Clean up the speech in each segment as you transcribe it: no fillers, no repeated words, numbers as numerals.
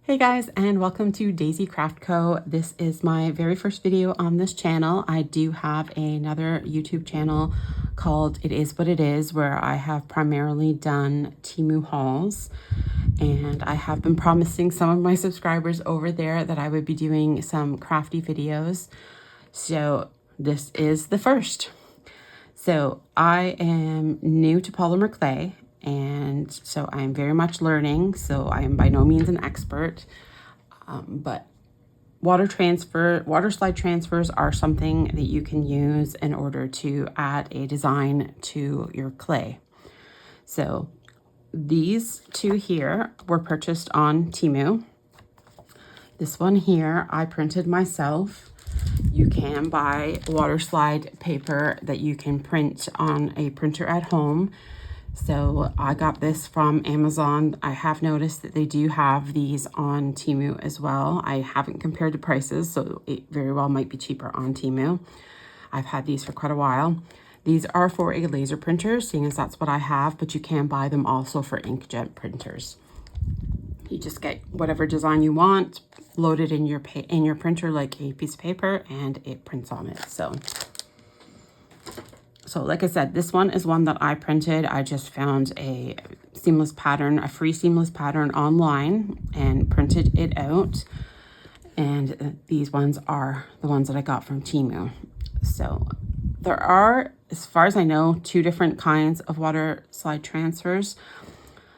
Hey guys, and welcome to Daisy Craft Co. This is my very first video on this channel. I do have another YouTube channel called It Is What It Is, where I have primarily done Temu hauls. And I have been promising some of my subscribers over there that I would be doing some crafty videos. So this is the first. So I am new to polymer clay, and so I am very much learning. So I am by no means an expert, but waterslide transfers are something that you can use in order to add a design to your clay. So these two here were purchased on Temu. This one here I printed myself. You can buy waterslide paper that you can print on a printer at home. So I got this from Amazon. I have noticed that they do have these on Temu as well. I haven't compared the prices, so it very well might be cheaper on Temu. I've had these for quite a while. These are for a laser printer, seeing as that's what I have, but you can buy them also for inkjet printers. You just get whatever design you want, load it in your printer like a piece of paper, and it prints on it. So like I said, this one is one that I printed. I just found a seamless pattern, a free seamless pattern online, and printed it out. And these ones are the ones that I got from Temu. So there are, as far as I know, two different kinds of water slide transfers.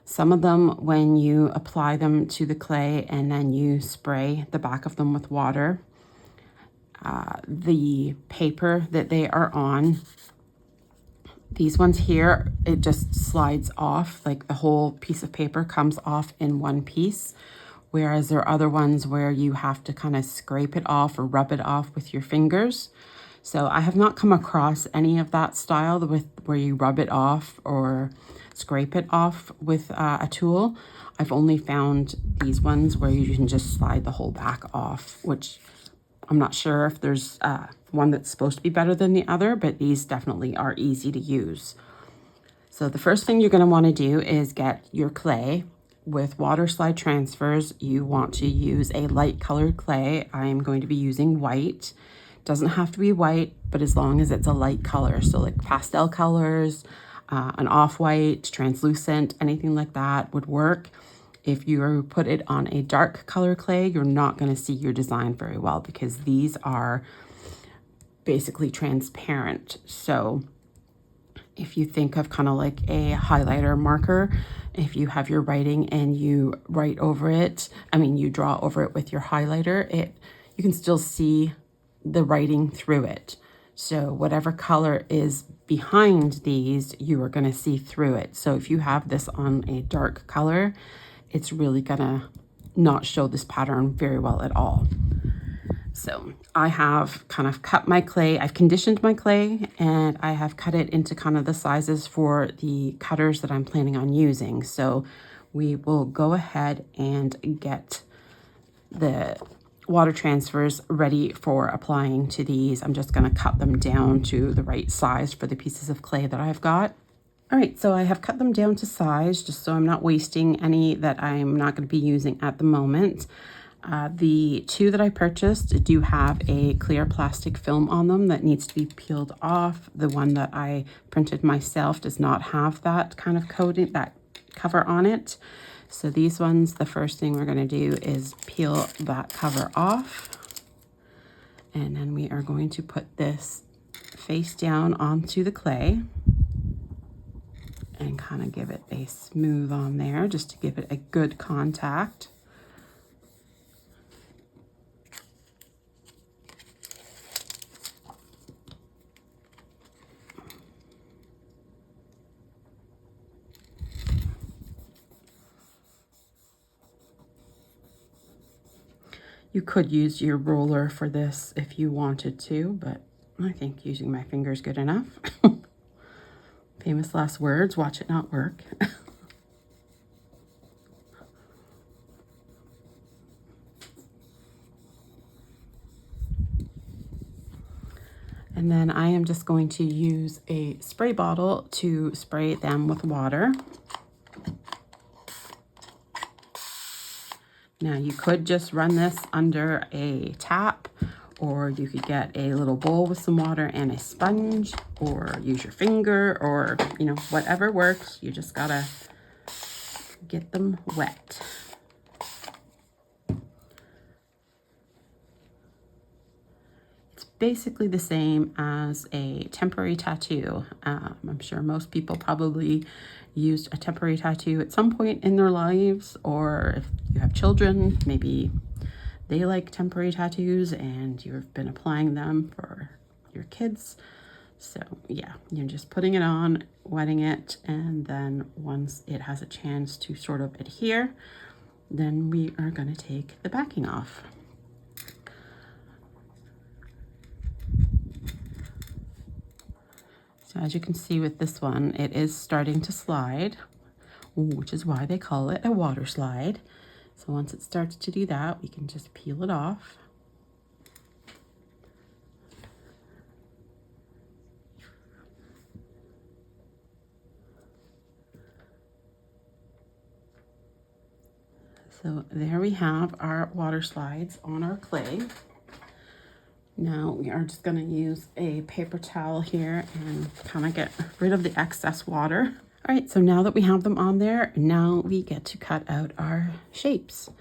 Some of them, when you apply them to the clay and then you spray the back of them with water, the paper that they are on, these ones here, it just slides off, like the whole piece of paper comes off in one piece. Whereas there are other ones where you have to kind of scrape it off or rub it off with your fingers. So I have not come across any of that style where you rub it off or scrape it off with a tool. I've only found these ones where you can just slide the whole back off, which I'm not sure if there's one that's supposed to be better than the other, but these definitely are easy to use. So the first thing you're going to want to do is get your clay. With water slide transfers, you want to use a light colored clay. I am going to be using white. Doesn't have to be white, but as long as it's a light color, so like pastel colors, an off-white, translucent, anything like that would work. If you put it on a dark color clay, you're not going to see your design very well because these are basically transparent. So if you think of kind of like a highlighter marker, if you have your writing and you write over it, you draw over it with your highlighter, you can still see the writing through it. So whatever color is behind these, you are going to see through it. So if you have this on a dark color, it's really gonna not show this pattern very well at all. So I have kind of cut my clay, I've conditioned my clay, and I have cut it into kind of the sizes for the cutters that I'm planning on using. So we will go ahead and get the water transfers ready for applying to these. I'm just gonna cut them down to the right size for the pieces of clay that I've got. All right, so I have cut them down to size just so I'm not wasting any that I'm not going to be using at the moment. The two that I purchased do have a clear plastic film on them that needs to be peeled off. The one that I printed myself does not have that kind of coating, that cover on it. So these ones, the first thing we're going to do is peel that cover off. And then we are going to put this face down onto the clay and kind of give it a smooth on there just to give it a good contact. You could use your roller for this if you wanted to, but I think using my finger is good enough. Famous last words, watch it not work. And then I am just going to use a spray bottle to spray them with water. Now you could just run this under a tap, or you could get a little bowl with some water and a sponge, or use your finger, or, you know, whatever works. You just gotta get them wet. It's basically the same as a temporary tattoo. I'm sure most people probably used a temporary tattoo at some point in their lives, or if you have children, maybe they like temporary tattoos and you've been applying them for your kids. So yeah, you're just putting it on, wetting it, and then once it has a chance to sort of adhere, then we are going to take the backing off. So as you can see with this one, it is starting to slide, which is why they call it a water slide. So once it starts to do that, we can just peel it off. So there we have our water slides on our clay. Now we are just going to use a paper towel here and kind of get rid of the excess water. All right, so now that we have them on there, now we get to cut out our shapes.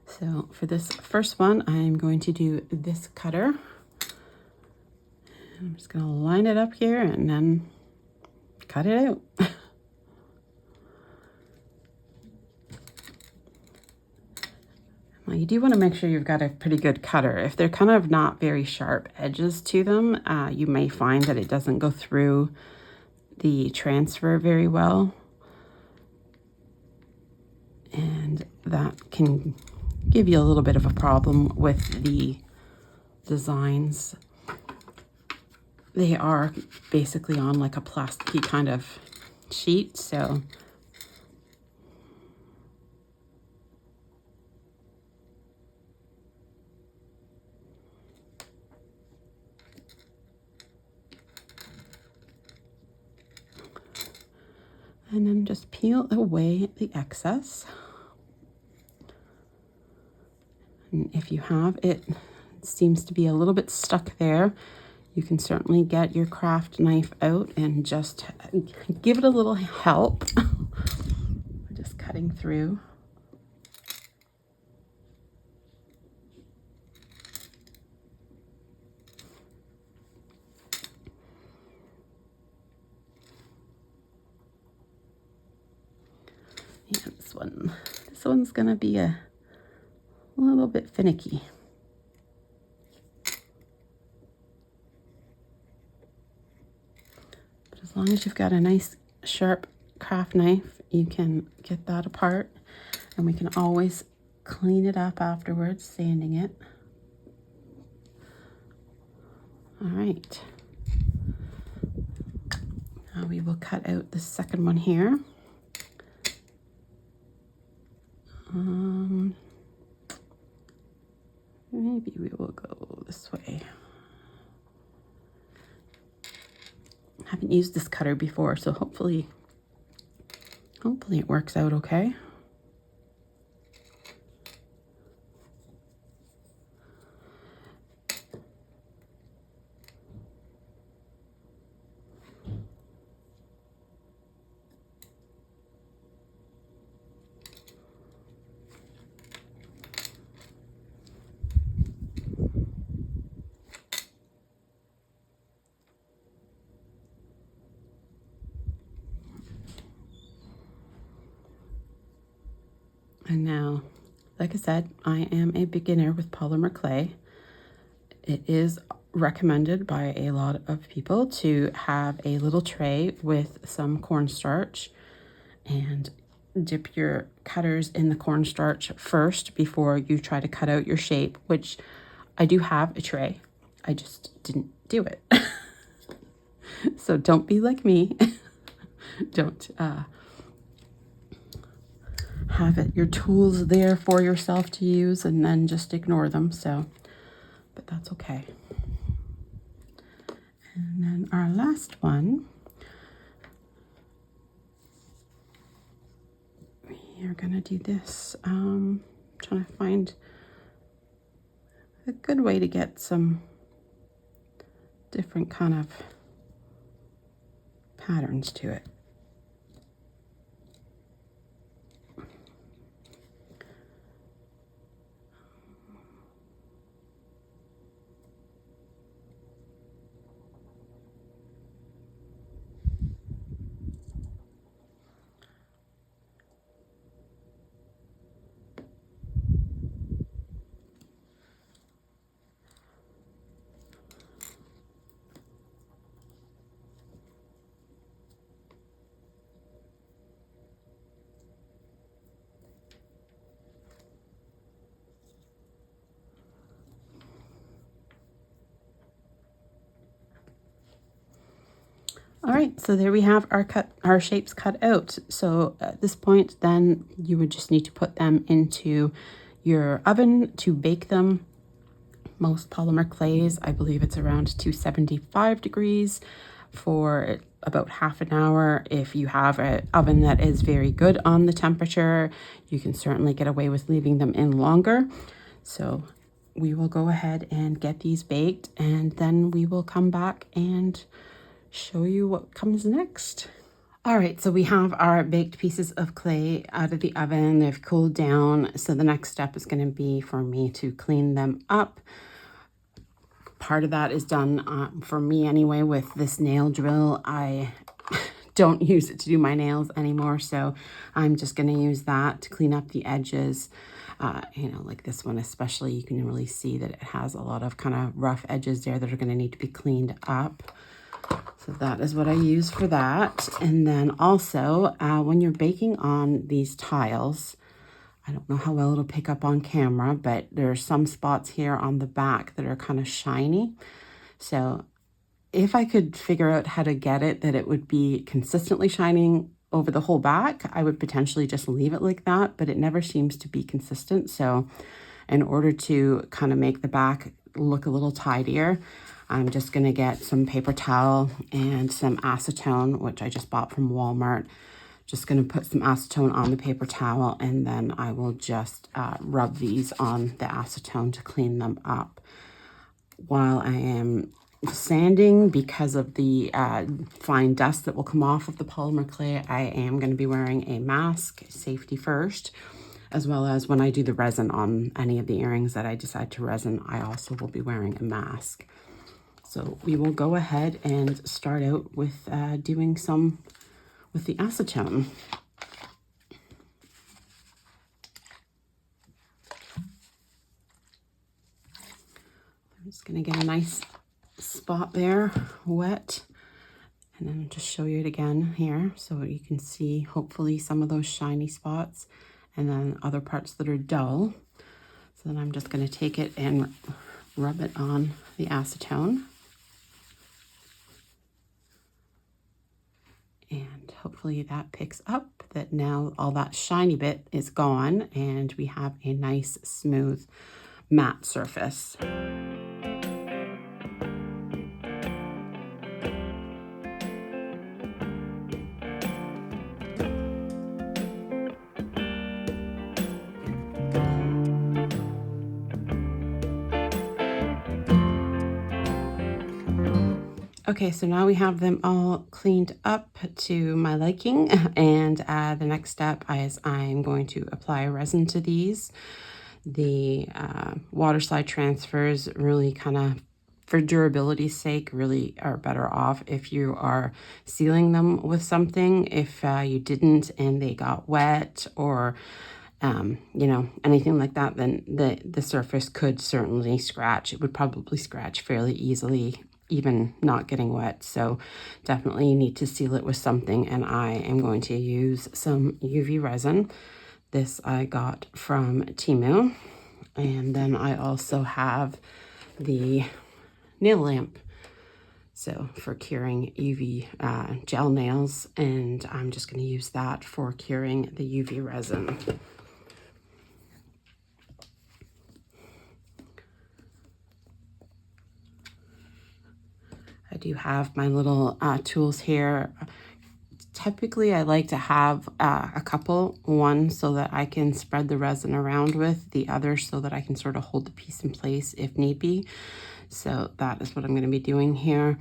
So for this first one, I'm going to do this cutter. I'm just going to line it up here and then cut it out. Well, you do want to make sure you've got a pretty good cutter. If they're kind of not very sharp edges to them, you may find that it doesn't go through the transfer very well. And that can give you a little bit of a problem with the designs. They are basically on like a plasticky kind of sheet, so and then just peel away the excess. And if you have it, seems to be a little bit stuck there, you can certainly get your craft knife out and just give it a little help. Just cutting through. Yeah, this one's gonna be a little bit finicky. But as long as you've got a nice sharp craft knife, you can get that apart, and we can always clean it up afterwards, sanding it. All right. Now we will cut out the second one here. Maybe we will go this way. I haven't used this cutter before, so hopefully it works out okay. And now, like I said, I am a beginner with polymer clay. It is recommended by a lot of people to have a little tray with some cornstarch and dip your cutters in the cornstarch first before you try to cut out your shape, which I do have a tray. I just didn't do it. So don't be like me. Don't have your tools there for yourself to use and then just ignore them. So, but that's okay. And then our last one, we are gonna do this trying to find a good way to get some different kind of patterns to it. All right, so there we have our shapes cut out. So at this point, then you would just need to put them into your oven to bake them. Most polymer clays, I believe it's around 275 degrees for about half an hour. If you have an oven that is very good on the temperature, you can certainly get away with leaving them in longer. So we will go ahead and get these baked, and then we will come back and show you what comes next. All right, so we have our baked pieces of clay out of the oven. They've cooled down. So the next step is going to be for me to clean them up. Part of that is done for me anyway with this nail drill. I don't use it to do my nails anymore, so I'm just going to use that to clean up the edges. You know, like this one especially, you can really see that it has a lot of kind of rough edges there that are going to need to be cleaned up. So that is what I use for that. And then also, when you're baking on these tiles, I don't know how well it'll pick up on camera, but there are some spots here on the back that are kind of shiny. So if I could figure out how to get it that it would be consistently shining over the whole back, I would potentially just leave it like that, but it never seems to be consistent. So in order to kind of make the back look a little tidier, I'm just going to get some paper towel and some acetone, which I just bought from Walmart. Just going to put some acetone on the paper towel, and then I will just rub these on the acetone to clean them up. While I am sanding, because of the fine dust that will come off of the polymer clay, I am going to be wearing a mask, safety first, as well as when I do the resin on any of the earrings that I decide to resin, I also will be wearing a mask. So we will go ahead and start out with doing some with the acetone. I'm just going to get a nice spot there, wet, and then just show you it again here so you can see hopefully some of those shiny spots and then other parts that are dull. So then I'm just going to take it and rub it on the acetone. And hopefully that picks up that now all that shiny bit is gone and we have a nice smooth matte surface. Okay, so now we have them all cleaned up to my liking, and the next step is I'm going to apply resin to these. The Waterslide transfers really kind of, for durability's sake, really are better off if you are sealing them with something. If you didn't and they got wet or you know, anything like that, then the surface could certainly scratch. It would probably scratch fairly easily, even not getting wet. So definitely you need to seal it with something, and I am going to use some UV resin. This I got from Temu, and then I also have the nail lamp, so for curing UV gel nails, and I'm just going to use that for curing the UV resin. I do have my little tools here, typically I like to have a couple, one so that I can spread the resin around with, the other so that I can sort of hold the piece in place if need be. So that is what I'm going to be doing here.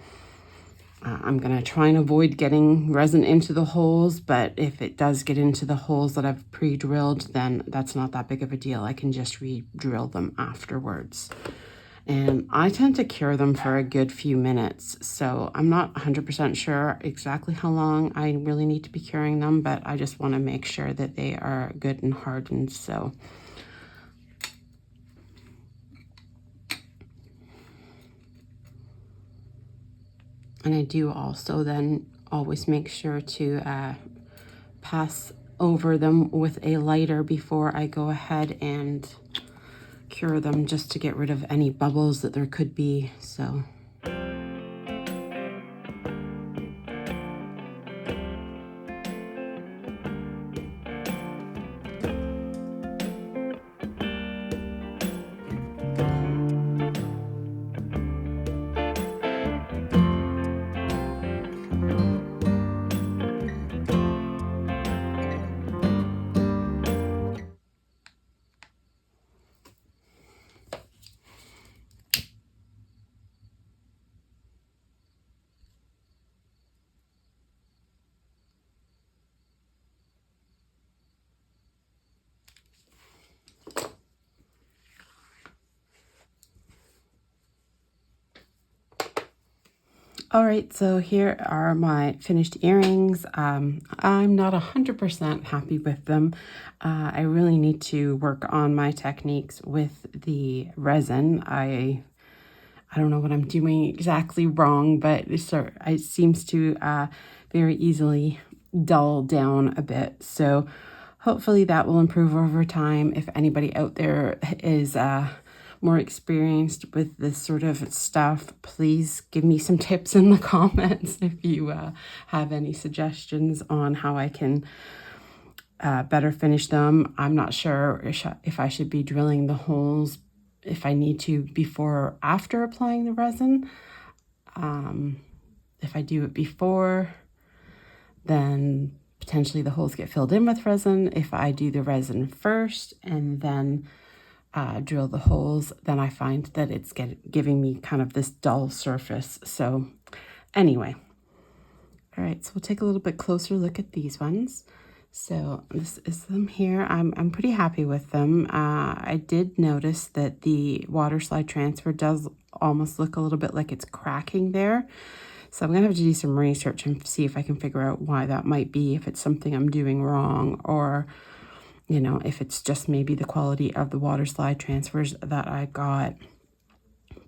I'm going to try and avoid getting resin into the holes, but if it does get into the holes that I've pre-drilled, then that's not that big of a deal. I can just re-drill them afterwards. And I tend to cure them for a good few minutes, so I'm not 100% sure exactly how long I really need to be curing them, but I just want to make sure that they are good and hardened. So and I do also then always make sure to pass over them with a lighter before I go ahead and cure them, just to get rid of any bubbles that there could be. So all right, so here are my finished earrings. I'm not 100% happy with them. I really need to work on my techniques with the resin. I don't know what I'm doing exactly wrong, but it seems to very easily dull down a bit. So hopefully that will improve over time. If anybody out there is more experienced with this sort of stuff, please give me some tips in the comments if you have any suggestions on how I can better finish them. I'm not sure if I should be drilling the holes, if I need to, before or after applying the resin. If I do it before, then potentially the holes get filled in with resin. If I do the resin first and then drill the holes, then I find that it's giving me kind of this dull surface. So anyway, all right, so we'll take a little bit closer look at these ones. So this is them here. I'm pretty happy with them. I did notice that the Waterslide transfer does almost look a little bit like it's cracking there. So I'm gonna have to do some research and see if I can figure out why that might be, if it's something I'm doing wrong, or you know, if it's just maybe the quality of the Waterslide transfers that I got.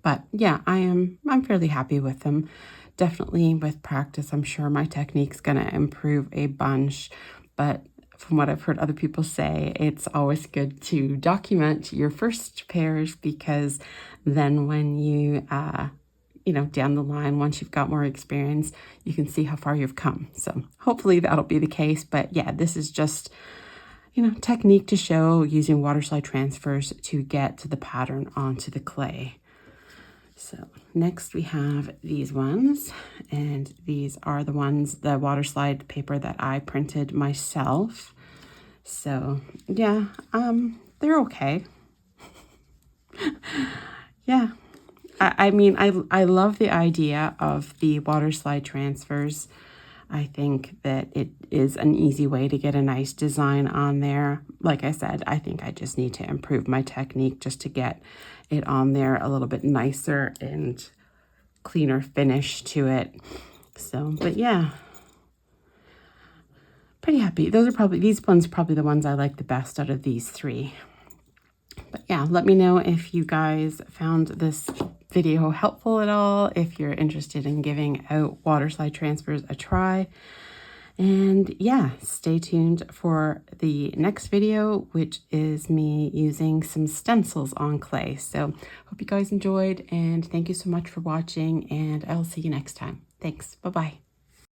But yeah, I'm fairly happy with them. Definitely with practice, I'm sure my technique's gonna improve a bunch. But from what I've heard other people say, it's always good to document your first pairs, because then when you, you know, down the line, once you've got more experience, you can see how far you've come. So hopefully that'll be the case. But yeah, this is just, you know, technique to show using Waterslide transfers to get the pattern onto the clay. So next we have these ones, and these are the ones, the Waterslide paper that I printed myself. So yeah, they're okay. Yeah, I mean, I love the idea of the Waterslide transfers. I think that it is an easy way to get a nice design on there. Like I said, I think I just need to improve my technique just to get it on there a little bit nicer and cleaner finish to it. So, but yeah, pretty happy. These ones are probably the ones I like the best out of these three. But yeah, let me know if you guys found this video helpful at all, if you're interested in giving out Waterslide transfers a try. And yeah, stay tuned for the next video, which is me using some stencils on clay. So hope you guys enjoyed, and thank you so much for watching, and I'll see you next time. Thanks. Bye-bye.